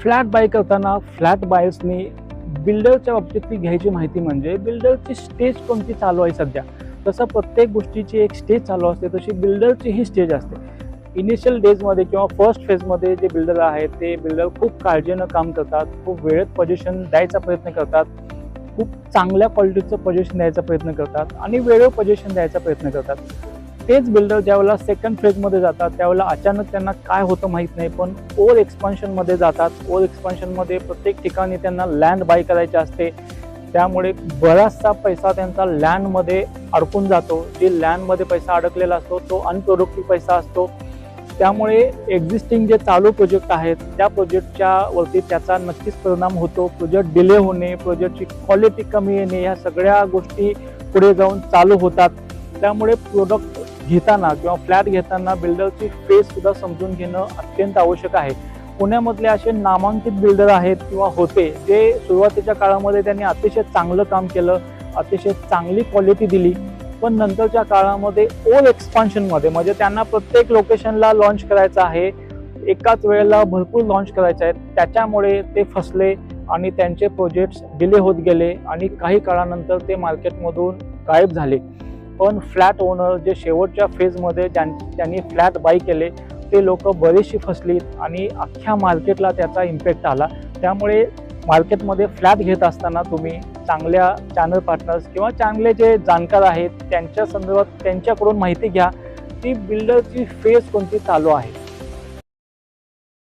Flat bye करताना flat बायर्सनी बिल्डरच्या बाबतीतली घ्यायची माहिती म्हणजे बिल्डरची स्टेज कोणती चालू आहे सध्या. तसं प्रत्येक गोष्टीची एक स्टेज चालू असते, तशी बिल्डरची ही स्टेज असते. इनिशियल डेजमध्ये किंवा फर्स्ट फेजमध्ये जे बिल्डर आहेत ते बिल्डर खूप काळजीनं काम करतात, खूप वेळेत पोझिशन द्यायचा प्रयत्न करतात, खूप चांगल्या क्वालिटीचं पोझिशन द्यायचा प्रयत्न करतात आणि वेळेवर पोझिशन द्यायचा प्रयत्न करतात. तेच बिल्डर ज्यावेळेला सेकंड फेजमध्ये जातात त्यावेळेला अचानक त्यांना काय होतं माहीत नाही, पण ओव्हर एक्सपान्शनमध्ये जातात. ओव्हर एक्सपान्शनमध्ये प्रत्येक ठिकाणी त्यांना लँड बाय करायची असते, त्यामुळे बराचसा पैसा त्यांचा लँडमध्ये अडकून जातो. जे लँडमध्ये पैसा अडकलेला असतो तो अनप्रोडक्टिव्ह पैसा असतो. त्यामुळे एक्झिस्टिंग जे चालू प्रोजेक्ट आहेत त्या प्रोजेक्टच्या वरती त्याचा नक्कीच परिणाम होतो. प्रोजेक्ट डिले होणे, प्रोजेक्टची क्वालिटी कमी येणे, ह्या सगळ्या गोष्टी पुढे जाऊन चालू होतात. त्यामुळे प्रोडक्ट घेताना किंवा फ्लॅट घेताना बिल्डरची फेज सुद्धा समजून घेणं अत्यंत आवश्यक आहे. पुण्यामधले असे नामांकित बिल्डर आहेत किंवा होते जे सुरुवातीच्या काळामध्ये त्यांनी अतिशय चांगलं काम केलं, अतिशय चांगली क्वालिटी दिली, पण नंतरच्या काळामध्ये ओव्हर एक्सपान्शनमध्ये म्हणजे त्यांना प्रत्येक लोकेशनला लॉन्च करायचं आहे, एकाच वेळेला भरपूर लॉन्च करायचे आहेत, त्याच्यामुळे ते फसले आणि त्यांचे प्रोजेक्ट्स डिले होत गेले आणि काही काळानंतर ते मार्केटमधून गायब झाले. पण फ्लॅट ओनर जे शेवटच्या फेजमध्ये त्यांनी फ्लॅट बाय केले ते लोक बरीचशी फसलीत आणि अख्ख्या मार्केटला त्याचा इम्पॅक्ट आला. त्यामुळे मार्केटमध्ये फ्लॅट घेत असताना तुम्ही चांगल्या चॅनल पार्टनर्स किंवा चांगले जे जाणकार आहेत त्यांच्या संदर्भात त्यांच्याकडून माहिती घ्या की बिल्डरची फेज कोणती चालू आहे.